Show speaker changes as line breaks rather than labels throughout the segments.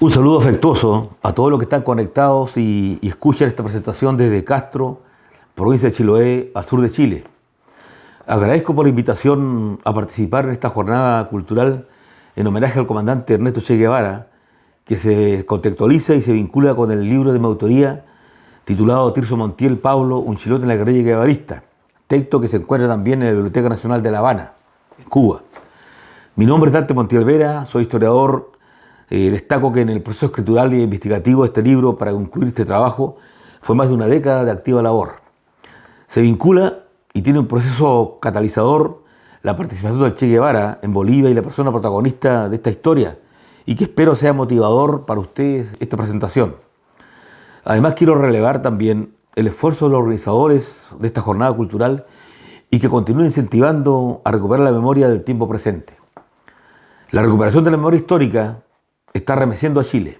Un saludo afectuoso a todos los que están conectados y escuchan esta presentación desde Castro, provincia de Chiloé, al sur de Chile. Agradezco por la invitación a participar en esta jornada cultural en homenaje al comandante Ernesto Che Guevara, que se contextualiza y se vincula con el libro de mi autoría titulado Tirso Montiel, Pablo, un chilote en la guerrilla guevarista, texto que se encuentra también en la Biblioteca Nacional de La Habana, en Cuba. Mi nombre es Dante Montiel Vera, soy historiador. Destaco que en el proceso escritural y investigativo de este libro, para concluir este trabajo, fue más de una década de activa labor. Se vincula y tiene un proceso catalizador la participación del Che Guevara en Bolivia y la persona protagonista de esta historia, y que espero sea motivador para ustedes esta presentación. Además, quiero relevar también el esfuerzo de los organizadores de esta jornada cultural y que continúen incentivando a recuperar la memoria del tiempo presente. La recuperación de la memoria histórica está remeciendo a Chile.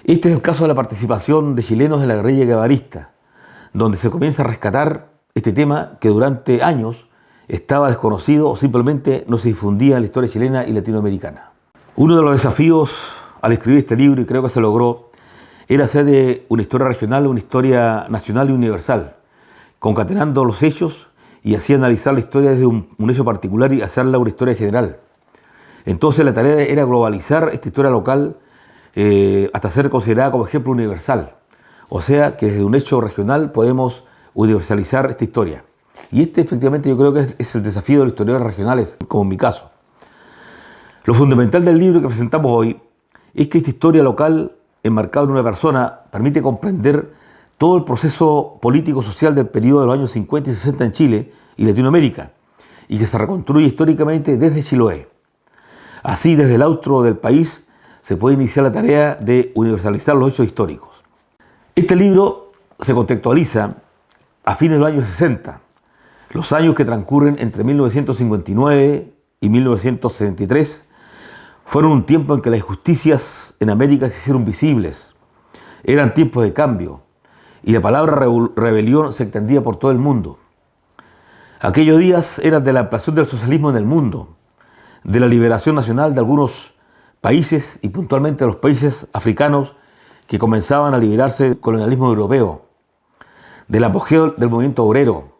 Este es el caso de la participación de chilenos en la guerrilla guevarista, donde se comienza a rescatar este tema que durante años estaba desconocido o simplemente no se difundía en la historia chilena y latinoamericana. Uno de los desafíos al escribir este libro, y creo que se logró, era hacer de una historia regional una historia nacional y universal, concatenando los hechos y así analizar la historia desde un hecho particular y hacerla una historia general. Entonces la tarea era globalizar esta historia local hasta ser considerada como ejemplo universal. O sea que desde un hecho regional podemos universalizar esta historia. Y este efectivamente yo creo que es el desafío de los historiadores regionales, como en mi caso. Lo fundamental del libro que presentamos hoy es que esta historia local, enmarcada en una persona, permite comprender todo el proceso político-social del periodo de los años 50 y 60 en Chile y Latinoamérica, y que se reconstruye históricamente desde Chiloé. Así, desde el austro del país, se puede iniciar la tarea de universalizar los hechos históricos. Este libro se contextualiza a fines de los años 60, los años que transcurren entre 1959 y 1963, fueron un tiempo en que las injusticias en América se hicieron visibles. Eran tiempos de cambio y la palabra rebelión se extendía por todo el mundo. Aquellos días eran de la ampliación del socialismo en el mundo, de la liberación nacional de algunos países y puntualmente de los países africanos que comenzaban a liberarse del colonialismo europeo, del apogeo del movimiento obrero.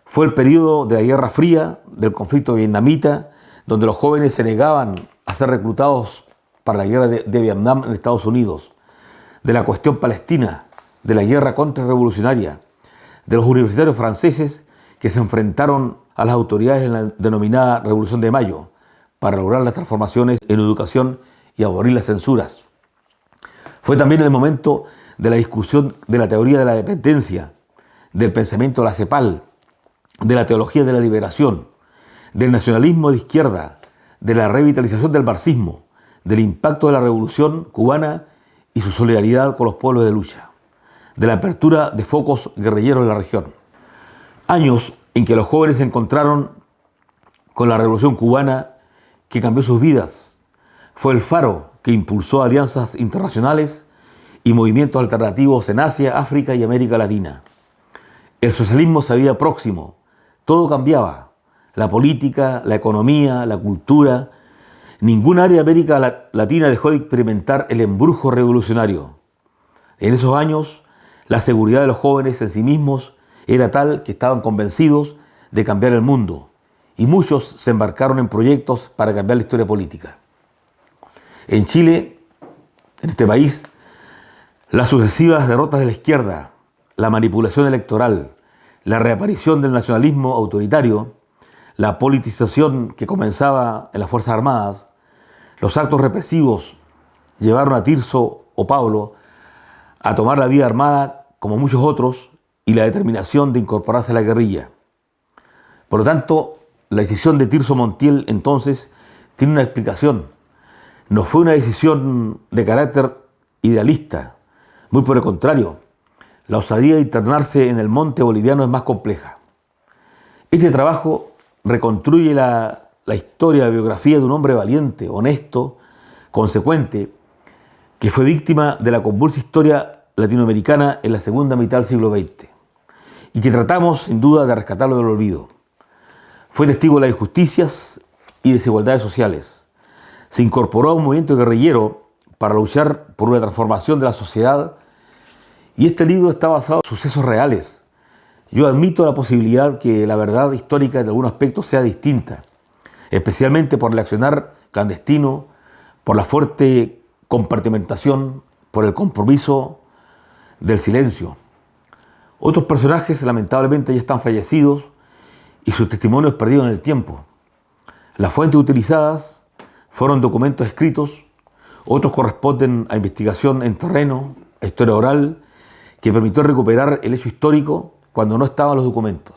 Fue el periodo de la Guerra Fría, del conflicto vietnamita, donde los jóvenes se negaban a ser reclutados para la guerra de Vietnam en Estados Unidos, de la cuestión palestina, de la guerra contrarrevolucionaria, de los universitarios franceses que se enfrentaron a las autoridades en la denominada Revolución de Mayo, para lograr las transformaciones en educación y abolir las censuras. Fue también el momento de la discusión de la teoría de la dependencia, del pensamiento de la CEPAL, de la teología de la liberación, del nacionalismo de izquierda, de la revitalización del marxismo, del impacto de la revolución cubana y su solidaridad con los pueblos de lucha, de la apertura de focos guerrilleros en la región. Años en que los jóvenes se encontraron con la revolución cubana que cambió sus vidas. Fue el faro que impulsó alianzas internacionales y movimientos alternativos en Asia, África y América Latina. El socialismo se veía próximo, todo cambiaba, la política, la economía, la cultura. Ningún área de América Latina dejó de experimentar el embrujo revolucionario. En esos años, la seguridad de los jóvenes en sí mismos era tal que estaban convencidos de cambiar el mundo, y muchos se embarcaron en proyectos para cambiar la historia política. En Chile, en este país, las sucesivas derrotas de la izquierda, la manipulación electoral, la reaparición del nacionalismo autoritario, la politización que comenzaba en las Fuerzas Armadas, los actos represivos llevaron a Tirso o Pablo a tomar la vía armada como muchos otros y la determinación de incorporarse a la guerrilla. Por lo tanto, la decisión de Tirso Montiel entonces tiene una explicación. No fue una decisión de carácter idealista, muy por el contrario. La osadía de internarse en el monte boliviano es más compleja. Este trabajo reconstruye la historia, la biografía de un hombre valiente, honesto, consecuente, que fue víctima de la convulsa historia latinoamericana en la segunda mitad del siglo XX y que tratamos sin duda de rescatarlo del olvido. Fue testigo de las injusticias y desigualdades sociales. Se incorporó a un movimiento guerrillero para luchar por una transformación de la sociedad, y este libro está basado en sucesos reales. Yo admito la posibilidad que la verdad histórica en algunos aspectos sea distinta, especialmente por el accionar clandestino, por la fuerte compartimentación, por el compromiso del silencio. Otros personajes lamentablemente ya están fallecidos y sus testimonios perdidos en el tiempo. Las fuentes utilizadas fueron documentos escritos, otros corresponden a investigación en terreno, a historia oral, que permitió recuperar el hecho histórico cuando no estaban los documentos.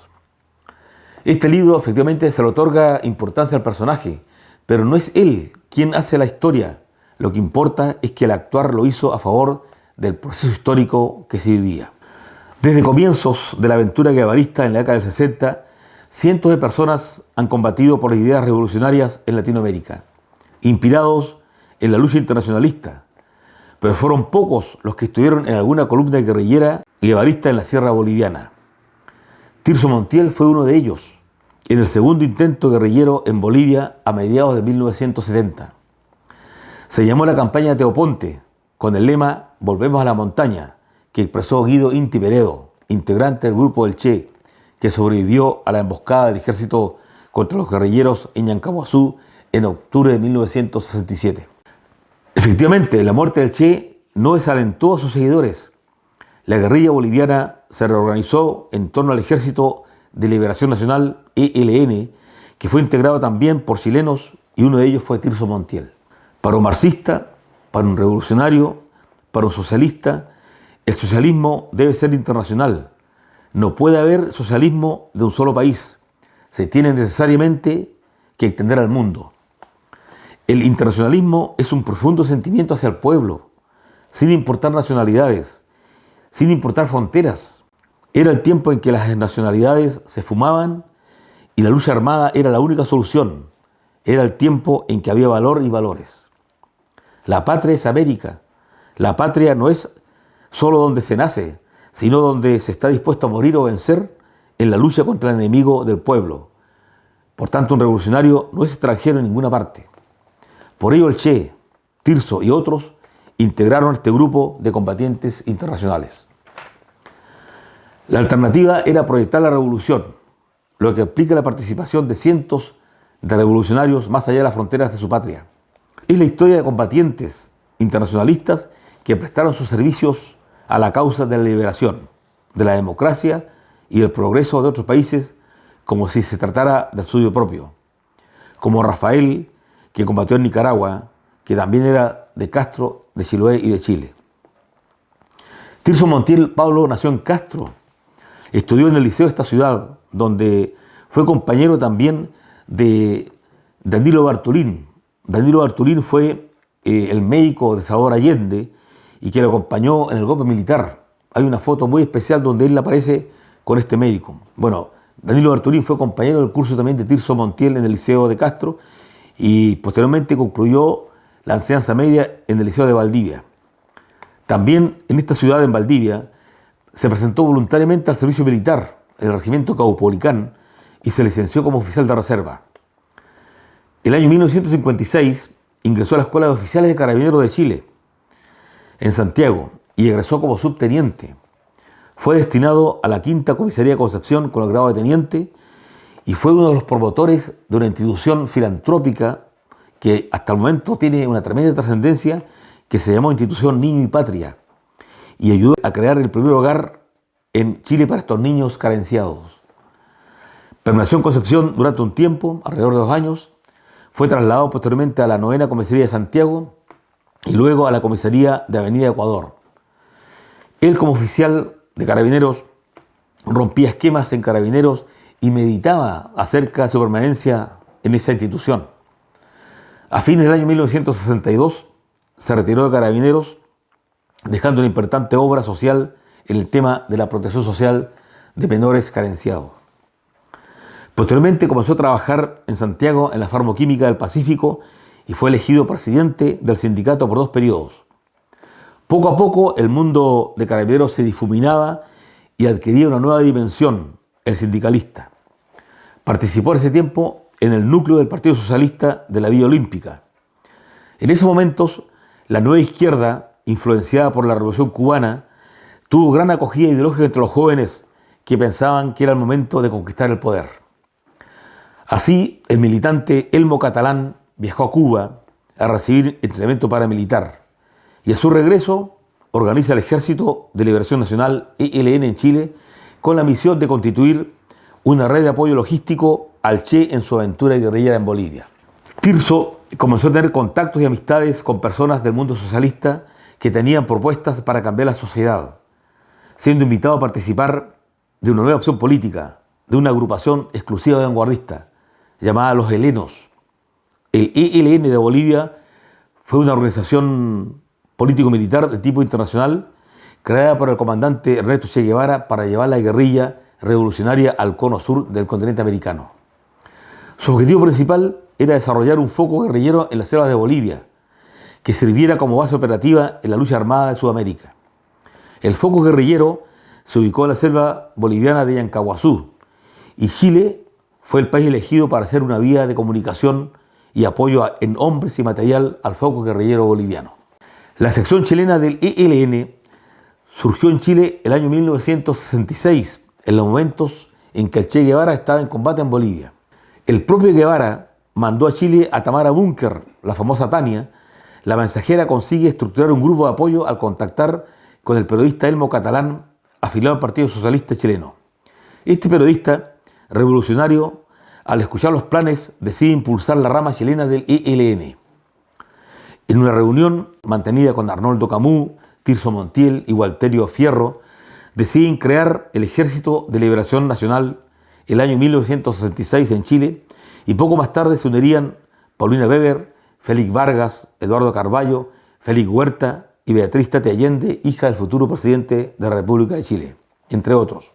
Este libro efectivamente se le otorga importancia al personaje, pero no es él quien hace la historia. Lo que importa es que el actuar lo hizo a favor del proceso histórico que se vivía. Desde comienzos de la aventura guevarista en la década del 60, cientos de personas han combatido por las ideas revolucionarias en Latinoamérica, inspirados en la lucha internacionalista, pero fueron pocos los que estuvieron en alguna columna guerrillera guevarista en la Sierra Boliviana. Tirso Montiel fue uno de ellos, en el segundo intento guerrillero en Bolivia a mediados de 1970. Se llamó la campaña Teoponte, con el lema "Volvemos a la montaña", que expresó Guido Inti Peredo, integrante del grupo del Che, que sobrevivió a la emboscada del ejército contra los guerrilleros en Yancahuazú en octubre de 1967. Efectivamente, la muerte del Che no desalentó a sus seguidores. La guerrilla boliviana se reorganizó en torno al Ejército de Liberación Nacional, ELN, que fue integrado también por chilenos, y uno de ellos fue Tirso Montiel. Para un marxista, para un revolucionario, para un socialista, el socialismo debe ser internacional. No puede haber socialismo de un solo país. Se tiene necesariamente que extender al mundo. El internacionalismo es un profundo sentimiento hacia el pueblo, sin importar nacionalidades, sin importar fronteras. Era el tiempo en que las nacionalidades se fumaban y la lucha armada era la única solución. Era el tiempo en que había valor y valores. La patria es América. La patria no es solo donde se nace, sino donde se está dispuesto a morir o vencer en la lucha contra el enemigo del pueblo. Por tanto, un revolucionario no es extranjero en ninguna parte. Por ello el Che, Tirso y otros integraron este grupo de combatientes internacionales. La alternativa era proyectar la revolución, lo que implica la participación de cientos de revolucionarios más allá de las fronteras de su patria. Es la historia de combatientes internacionalistas que prestaron sus servicios a la causa de la liberación, de la democracia y del progreso de otros países como si se tratara del suyo propio. Como Rafael, que combatió en Nicaragua, que también era de Castro, de Chiloé y de Chile. Tirso Montiel Pablo nació en Castro, estudió en el liceo de esta ciudad, donde fue compañero también de Danilo Bartolín. Danilo Bartolín fue el médico de Salvador Allende y que lo acompañó en el golpe militar. Hay una foto muy especial donde él aparece con este médico. Bueno, Danilo Bartolín fue compañero del curso también de Tirso Montiel en el liceo de Castro y posteriormente concluyó la enseñanza media en el liceo de Valdivia. También en esta ciudad, en Valdivia, se presentó voluntariamente al servicio militar en el regimiento Caupolicán y se licenció como oficial de reserva. El año 1956 ingresó a la Escuela de Oficiales de Carabineros de Chile, en Santiago, y egresó como subteniente. Fue destinado a la Quinta Comisaría de Concepción con el grado de teniente y fue uno de los promotores de una institución filantrópica que hasta el momento tiene una tremenda trascendencia, que se llamó Institución Niño y Patria, y ayudó a crear el primer hogar en Chile para estos niños carenciados. Permaneció en Concepción durante un tiempo, alrededor de 2 años, fue trasladado posteriormente a la 9ª Comisaría de Santiago y luego a la Comisaría de Avenida Ecuador. Él, como oficial de Carabineros, rompía esquemas en Carabineros y meditaba acerca de su permanencia en esa institución. A fines del año 1962 se retiró de Carabineros, dejando una importante obra social en el tema de la protección social de menores carenciados. Posteriormente comenzó a trabajar en Santiago en la Farmoquímica del Pacífico y fue elegido presidente del sindicato por 2 periodos. Poco a poco el mundo de Carabineros se difuminaba y adquiría una nueva dimensión, el sindicalista. Participó en ese tiempo en el núcleo del Partido Socialista de la Villa Olímpica. En esos momentos, La nueva izquierda, influenciada por la Revolución Cubana, tuvo gran acogida ideológica entre los jóvenes que pensaban que era el momento de conquistar el poder. Así, el militante Elmo Catalán viajó a Cuba a recibir entrenamiento paramilitar y a su regreso organiza el Ejército de Liberación Nacional, ELN, en Chile, con la misión de constituir una red de apoyo logístico al Che en su aventura guerrillera en Bolivia. Tirso comenzó a tener contactos y amistades con personas del mundo socialista que tenían propuestas para cambiar la sociedad, siendo invitado a participar de una nueva opción política, de una agrupación exclusiva de vanguardistas, llamada Los Helenos. El ELN de Bolivia fue una organización político-militar de tipo internacional creada por el comandante Ernesto Che Guevara para llevar la guerrilla revolucionaria al cono sur del continente americano. Su objetivo principal era desarrollar un foco guerrillero en las selvas de Bolivia, que sirviera como base operativa en la lucha armada de Sudamérica. El foco guerrillero se ubicó en la selva boliviana de Yancahuazú, y Chile fue el país elegido para hacer una vía de comunicación y apoyo en hombres y material al foco guerrillero boliviano. La sección chilena del ELN surgió en Chile el año 1966, en los momentos en que el Che Guevara estaba en combate en Bolivia. El propio Guevara mandó a Chile a Tamara Bunker, la famosa Tania. La mensajera consigue estructurar un grupo de apoyo al contactar con el periodista Elmo Catalán, afiliado al Partido Socialista Chileno. Este periodista revolucionario, al escuchar los planes, decide impulsar la rama chilena del ELN. En una reunión mantenida con Arnoldo Camus, Tirso Montiel y Walterio Fierro, deciden crear el Ejército de Liberación Nacional el año 1966 en Chile, y poco más tarde se unirían Paulina Weber, Félix Vargas, Eduardo Carballo, Félix Huerta y Beatriz Tati Allende, hija del futuro presidente de la República de Chile, entre otros.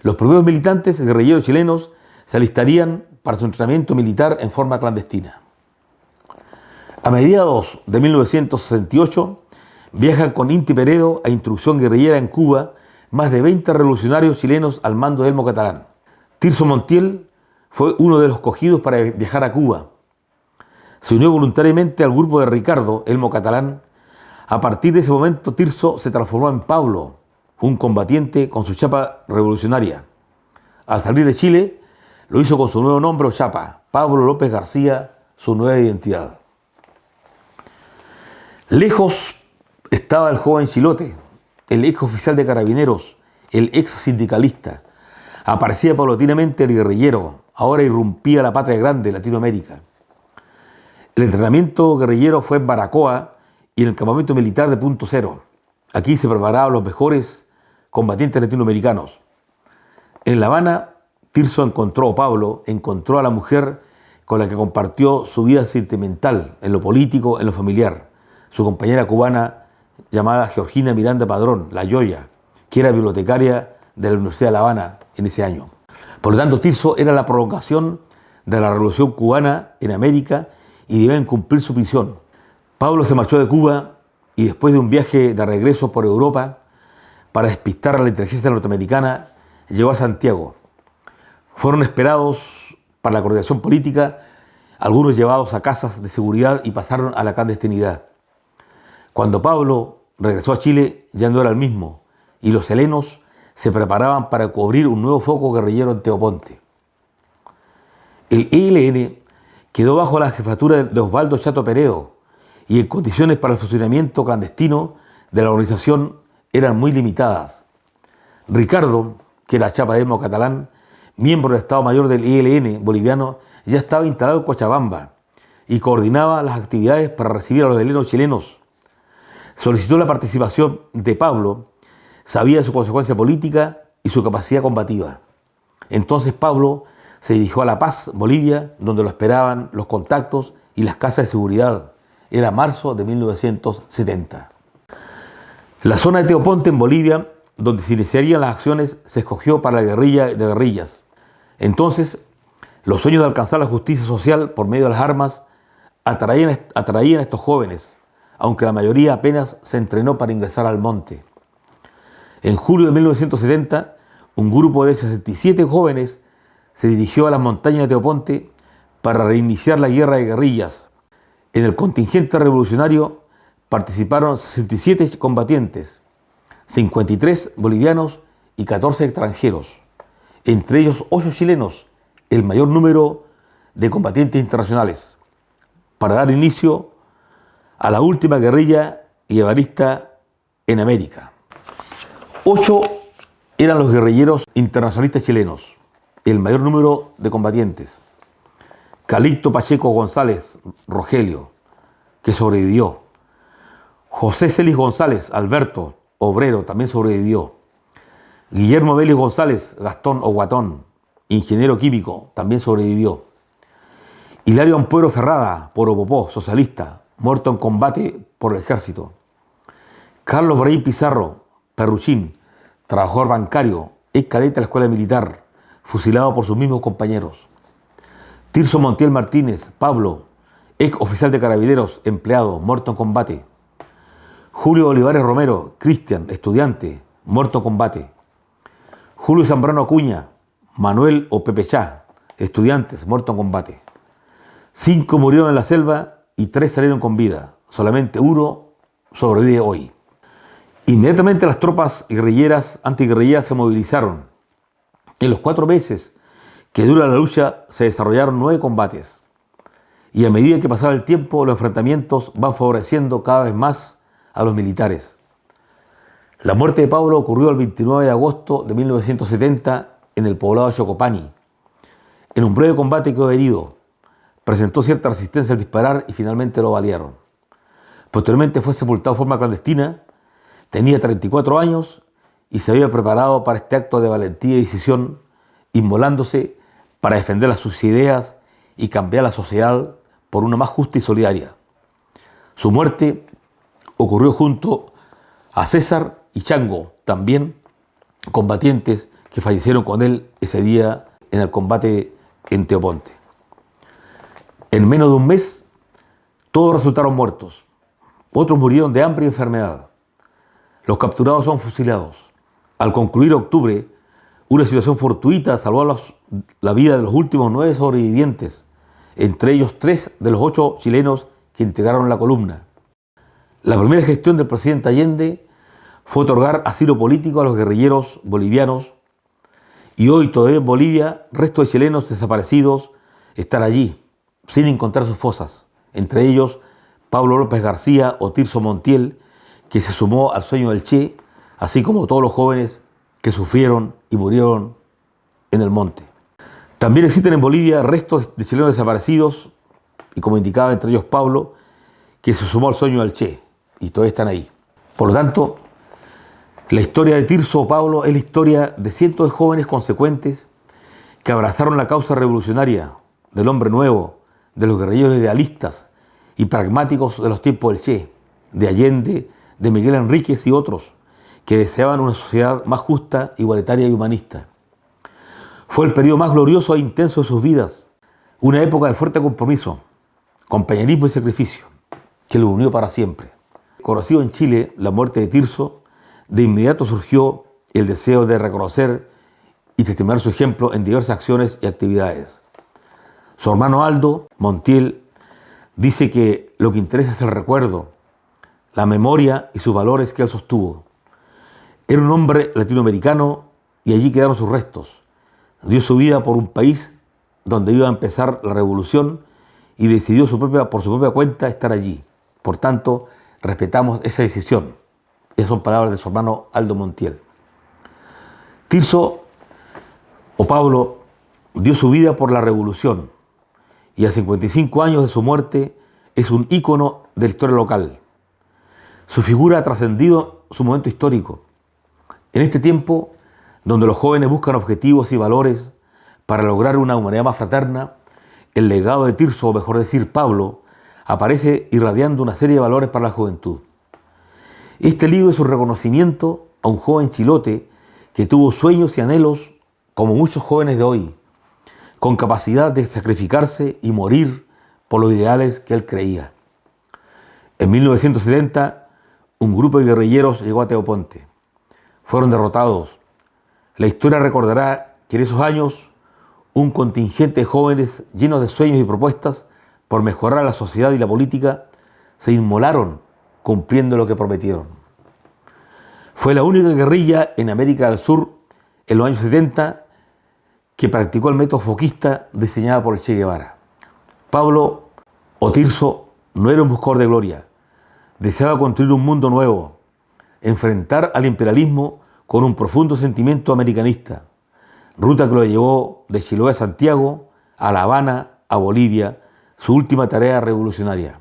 Los primeros militantes guerrilleros chilenos se alistarían para su entrenamiento militar en forma clandestina. A mediados de 1968 viajan con Inti Peredo a instrucción guerrillera en Cuba más de 20 revolucionarios chilenos al mando de Elmo Catalán. Tirso Montiel fue uno de los escogidos para viajar a Cuba. Se unió voluntariamente al grupo de Ricardo, Elmo Catalán. A partir de ese momento, Tirso se transformó en Pablo, un combatiente con su chapa revolucionaria. Al salir de Chile, lo hizo con su nuevo nombre o chapa, Pablo López García, su nueva identidad. Lejos estaba el joven Chilote, el ex oficial de carabineros, el ex sindicalista. Aparecía paulatinamente el guerrillero, ahora irrumpía la patria grande, Latinoamérica. El entrenamiento guerrillero fue en Baracoa y en el campamento militar de Punto Cero. Aquí se preparaban los mejores combatientes latinoamericanos. En La Habana, Pablo encontró a la mujer con la que compartió su vida sentimental, en lo político, en lo familiar. Su compañera cubana llamada Georgina Miranda Padrón, la Yoya, que era bibliotecaria de la Universidad de La Habana en ese año. Por lo tanto, Tirso era la prolongación de la Revolución Cubana en América y debían cumplir su misión. Pablo se marchó de Cuba y después de un viaje de regreso por Europa para despistar a la inteligencia norteamericana, llegó a Santiago. Fueron esperados para la coordinación política, algunos llevados a casas de seguridad y pasaron a la clandestinidad. Cuando Pablo regresó a Chile, ya no era el mismo, y los helenos se preparaban para cubrir un nuevo foco guerrillero en Teoponte. El ELN quedó bajo la jefatura de Osvaldo Chato Peredo, y en condiciones para el funcionamiento clandestino de la organización eran muy limitadas. Ricardo, que era chapa de Elmo Catalán, miembro del Estado Mayor del ELN boliviano, ya estaba instalado en Cochabamba y coordinaba las actividades para recibir a los helenos chilenos. Solicitó la participación de Pablo, sabía de su consecuencia política y su capacidad combativa. Entonces Pablo se dirigió a La Paz, Bolivia, donde lo esperaban los contactos y las casas de seguridad. Era marzo de 1970. La zona de Teoponte en Bolivia, donde se iniciarían las acciones, se escogió para la guerrilla de guerrillas. Entonces, los sueños de alcanzar la justicia social por medio de las armas atraían a estos jóvenes, aunque la mayoría apenas se entrenó para ingresar al monte. En julio de 1970, un grupo de 67 jóvenes se dirigió a las montañas de Teoponte para reiniciar la guerra de guerrillas. En el contingente revolucionario participaron 67 combatientes, 53 bolivianos y 14 extranjeros, entre ellos 8 chilenos, el mayor número de combatientes internacionales, para dar inicio a la última guerrilla guevarista en América. 8 eran los guerrilleros internacionalistas chilenos, el mayor número de combatientes. Calixto Pacheco González Rogelio, que sobrevivió. José Celis González Alberto, obrero, también sobrevivió. Guillermo Vélez González Gastón o Guatón, ingeniero químico, también sobrevivió. Hilario Ampuero Ferrada, Poropopó, socialista, muerto en combate por el ejército. Carlos Brahim Pizarro, Perruchín, trabajador bancario, ex cadete de la escuela militar, fusilado por sus mismos compañeros. Tirso Montiel Martínez, Pablo, ex oficial de carabineros, empleado, muerto en combate. Julio Olivares Romero, Cristian, estudiante, muerto en combate. Julio Zambrano Acuña, Manuel o Pepe Chá, estudiantes, muerto en combate. 5 murieron en la selva y 3 salieron con vida. Solamente uno sobrevive hoy. Inmediatamente las tropas guerrilleras, antiguerrilleras se movilizaron. En los 4 meses que dura la lucha se desarrollaron 9 combates. Y a medida que pasaba el tiempo, los enfrentamientos van favoreciendo cada vez más a los militares. La muerte de Pablo ocurrió el 29 de agosto de 1970 en el poblado de Chocopani. En un breve combate quedó herido. Presentó cierta resistencia al disparar y finalmente lo balearon. Posteriormente fue sepultado de forma clandestina. Tenía 34 años y se había preparado para este acto de valentía y decisión, inmolándose para defender sus ideas y cambiar la sociedad por una más justa y solidaria. Su muerte ocurrió junto a César y Chango, también combatientes que fallecieron con él ese día en el combate en Teoponte. En menos de un mes, todos resultaron muertos. Otros murieron de hambre y enfermedad. Los capturados son fusilados. Al concluir octubre, una situación fortuita salvó la vida de los últimos 9 sobrevivientes, entre ellos 3 de los 8 chilenos que integraron la columna. La primera gestión del presidente Allende fue otorgar asilo político a los guerrilleros bolivianos y hoy todavía en Bolivia restos de chilenos desaparecidos están allí, sin encontrar sus fosas, entre ellos Pablo López García o Tirso Montiel, que se sumó al sueño del Che, así como todos los jóvenes que sufrieron y murieron en el monte. También existen en Bolivia restos de chilenos desaparecidos, y como indicaba entre ellos Pablo, que se sumó al sueño del Che, y todavía están ahí. Por lo tanto, la historia de Tirso o Pablo es la historia de cientos de jóvenes consecuentes que abrazaron la causa revolucionaria del hombre nuevo, de los guerrilleros idealistas y pragmáticos de los tiempos del Che, de Allende, de Miguel Enríquez y otros, que deseaban una sociedad más justa, igualitaria y humanista. Fue el periodo más glorioso e intenso de sus vidas, una época de fuerte compromiso, compañerismo y sacrificio, que los unió para siempre. Conocido en Chile la muerte de Tirso, de inmediato surgió el deseo de reconocer y testimoniar su ejemplo en diversas acciones y actividades. Su hermano Aldo Montiel dice que lo que interesa es el recuerdo, la memoria y sus valores que él sostuvo. Era un hombre latinoamericano y allí quedaron sus restos. Dio su vida por un país donde iba a empezar la revolución y decidió por su propia cuenta estar allí. Por tanto, respetamos esa decisión. Esas son palabras de su hermano Aldo Montiel. Tirso o Pablo dio su vida por la revolución y a 55 años de su muerte es un ícono de la historia local. Su figura ha trascendido su momento histórico. En este tiempo, donde los jóvenes buscan objetivos y valores para lograr una humanidad más fraterna, el legado de Tirso, o mejor decir Pablo, aparece irradiando una serie de valores para la juventud. Este libro es un reconocimiento a un joven chilote que tuvo sueños y anhelos como muchos jóvenes de hoy, con capacidad de sacrificarse y morir por los ideales que él creía. En 1970, un grupo de guerrilleros llegó a Teoponte. Fueron derrotados. La historia recordará que en esos años un contingente de jóvenes llenos de sueños y propuestas por mejorar la sociedad y la política se inmolaron cumpliendo lo que prometieron. Fue la única guerrilla en América del Sur en los años 70 que practicó el método foquista diseñado por el Che Guevara. Pablo o Tirso no era un buscador de gloria, deseaba construir un mundo nuevo, enfrentar al imperialismo con un profundo sentimiento americanista, ruta que lo llevó de Chiloé a Santiago, a La Habana, a Bolivia, su última tarea revolucionaria.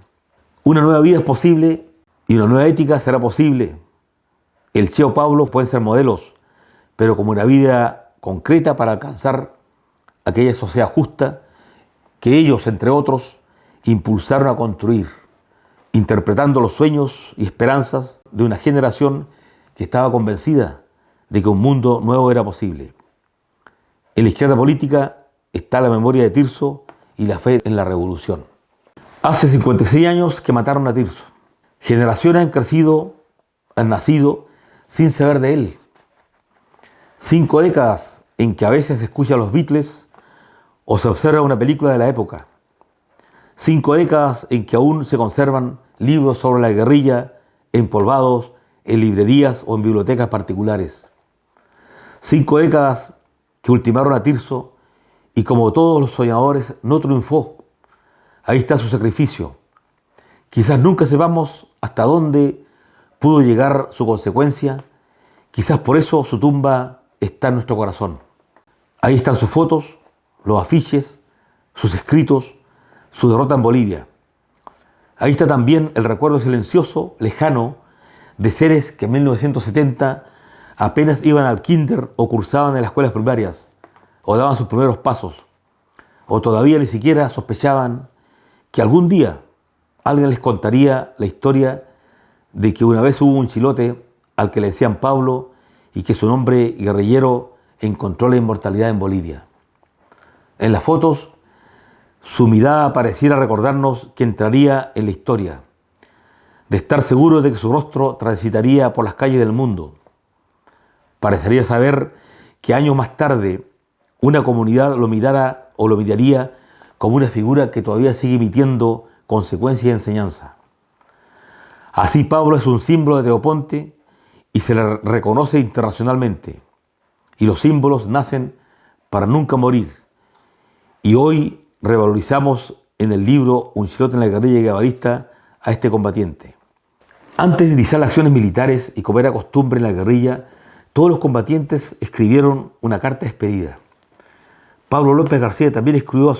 Una nueva vida es posible y una nueva ética será posible. El Che o Pablo pueden ser modelos, pero como una vida concreta para alcanzar aquella sociedad justa que ellos, entre otros, impulsaron a construir, interpretando los sueños y esperanzas de una generación que estaba convencida de que un mundo nuevo era posible. En la izquierda política está la memoria de Tirso y la fe en la revolución. Hace 56 años que mataron a Tirso. Generaciones han nacido sin saber de él. 5 décadas en que a veces se escucha a los Beatles o se observa una película de la época. 5 décadas en que aún se conservan libros sobre la guerrilla empolvados en librerías o en bibliotecas particulares. 5 décadas que ultimaron a Tirso y, como todos los soñadores, no triunfó. Ahí está su sacrificio. Quizás nunca sepamos hasta dónde pudo llegar su consecuencia. Quizás por eso su tumba está en nuestro corazón. Ahí están sus fotos, los afiches, sus escritos, su derrota en Bolivia. Ahí está también el recuerdo silencioso, lejano, de seres que en 1970 apenas iban al kinder o cursaban en las escuelas primarias, o daban sus primeros pasos, o todavía ni siquiera sospechaban que algún día alguien les contaría la historia de que una vez hubo un chilote al que le decían Pablo y que su nombre guerrillero encontró la inmortalidad en Bolivia. En las fotos, su mirada pareciera recordarnos que entraría en la historia, de estar seguro de que su rostro transitaría por las calles del mundo. Parecería saber que años más tarde una comunidad lo mirara o lo miraría como una figura que todavía sigue emitiendo consecuencias y enseñanza. Así Pablo es un símbolo de Teoponte y se le reconoce internacionalmente. Y los símbolos nacen para nunca morir. Y hoy revalorizamos en el libro Un chilote en la guerrilla guevarista a este combatiente. Antes de iniciar las acciones militares y como era costumbre en la guerrilla, todos los combatientes escribieron una carta de despedida. Pablo López García también escribió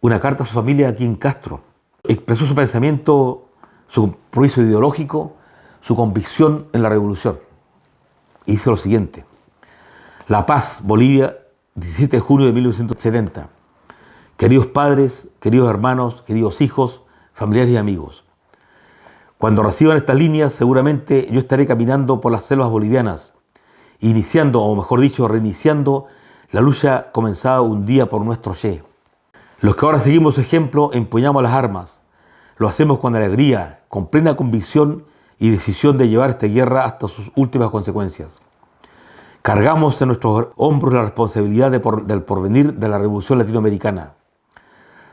una carta a su familia aquí en Castro. Expresó su pensamiento, su compromiso ideológico, su convicción en la revolución. Y dice lo siguiente: La Paz, Bolivia, 17 de junio de 1970. Queridos padres, queridos hermanos, queridos hijos, familiares y amigos. Cuando reciban estas líneas, seguramente yo estaré caminando por las selvas bolivianas, iniciando, o mejor dicho, reiniciando la lucha comenzada un día por nuestro Che. Los que ahora seguimos su ejemplo, empuñamos las armas. Lo hacemos con alegría, con plena convicción y decisión de llevar esta guerra hasta sus últimas consecuencias. Cargamos en nuestros hombros la responsabilidad del porvenir de la revolución latinoamericana.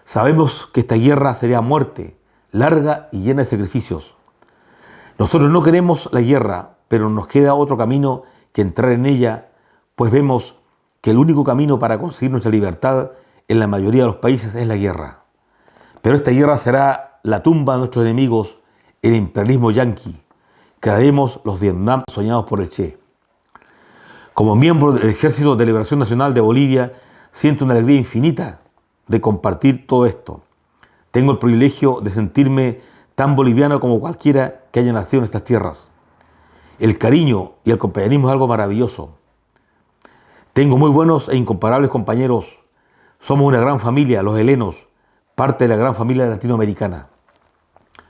Sabemos que esta guerra sería muerte, larga y llena de sacrificios. Nosotros no queremos la guerra, pero nos queda otro camino que entrar en ella, pues vemos que el único camino para conseguir nuestra libertad en la mayoría de los países es la guerra. Pero esta guerra será la tumba de nuestros enemigos, el imperialismo yanqui, que haremos los Vietnam soñados por el Che. Como miembro del Ejército de Liberación Nacional de Bolivia, siento una alegría infinita de compartir todo esto. Tengo el privilegio de sentirme tan boliviano como cualquiera que haya nacido en estas tierras. El cariño y el compañerismo es algo maravilloso. Tengo muy buenos e incomparables compañeros. Somos una gran familia, los helenos, parte de la gran familia latinoamericana.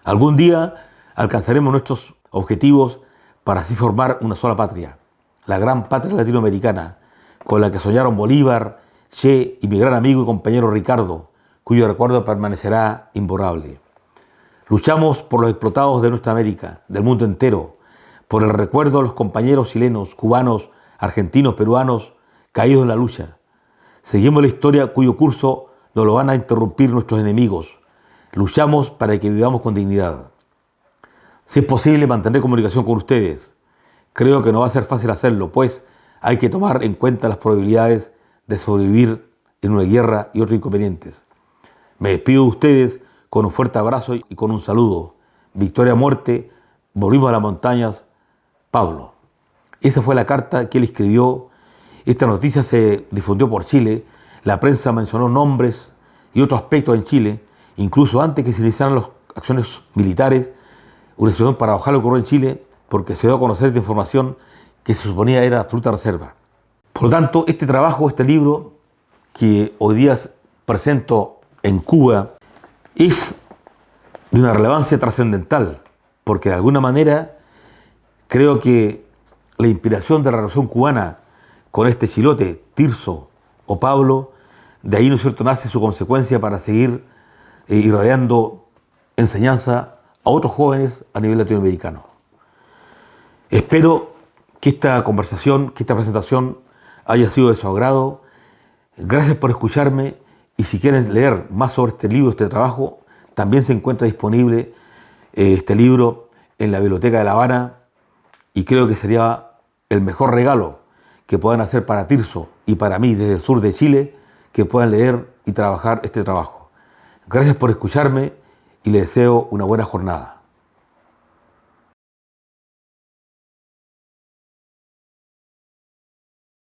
Algún día alcanzaremos nuestros objetivos para así formar una sola patria, la gran patria latinoamericana, con la que soñaron Bolívar, Che y mi gran amigo y compañero Ricardo, cuyo recuerdo permanecerá imborrable. Luchamos por los explotados de nuestra América, del mundo entero, por el recuerdo de los compañeros chilenos, cubanos, argentinos, peruanos, caídos en la lucha. Seguimos la historia cuyo curso no lo van a interrumpir nuestros enemigos. Luchamos para que vivamos con dignidad. Si es posible, mantener comunicación con ustedes. Creo que no va a ser fácil hacerlo, pues hay que tomar en cuenta las probabilidades de sobrevivir en una guerra y otros inconvenientes. Me despido de ustedes con un fuerte abrazo y con un saludo. Victoria o muerte, volvimos a las montañas, Pablo. Esa fue la carta que él escribió. Esta noticia se difundió por Chile. La prensa mencionó nombres y otros aspectos en Chile, incluso antes que se iniciaran las acciones militares. Una situación paradojal ocurrió en Chile porque se dio a conocer esta información que se suponía era de absoluta reserva. Por lo tanto, este trabajo, este libro que hoy día presento en Cuba, es de una relevancia trascendental, porque de alguna manera creo que la inspiración de la Revolución Cubana con este chilote, Tirso o Pablo, de ahí, ¿no es cierto?, nace su consecuencia para seguir irradiando enseñanza a otros jóvenes a nivel latinoamericano. Espero que esta conversación, que esta presentación haya sido de su agrado. Gracias por escucharme, y si quieren leer más sobre este libro, este trabajo, también se encuentra disponible este libro en la Biblioteca de La Habana, y creo que sería el mejor regalo que puedan hacer para Tirso y para mí desde el sur de Chile, que puedan leer y trabajar este trabajo. Gracias por escucharme y les deseo una buena jornada.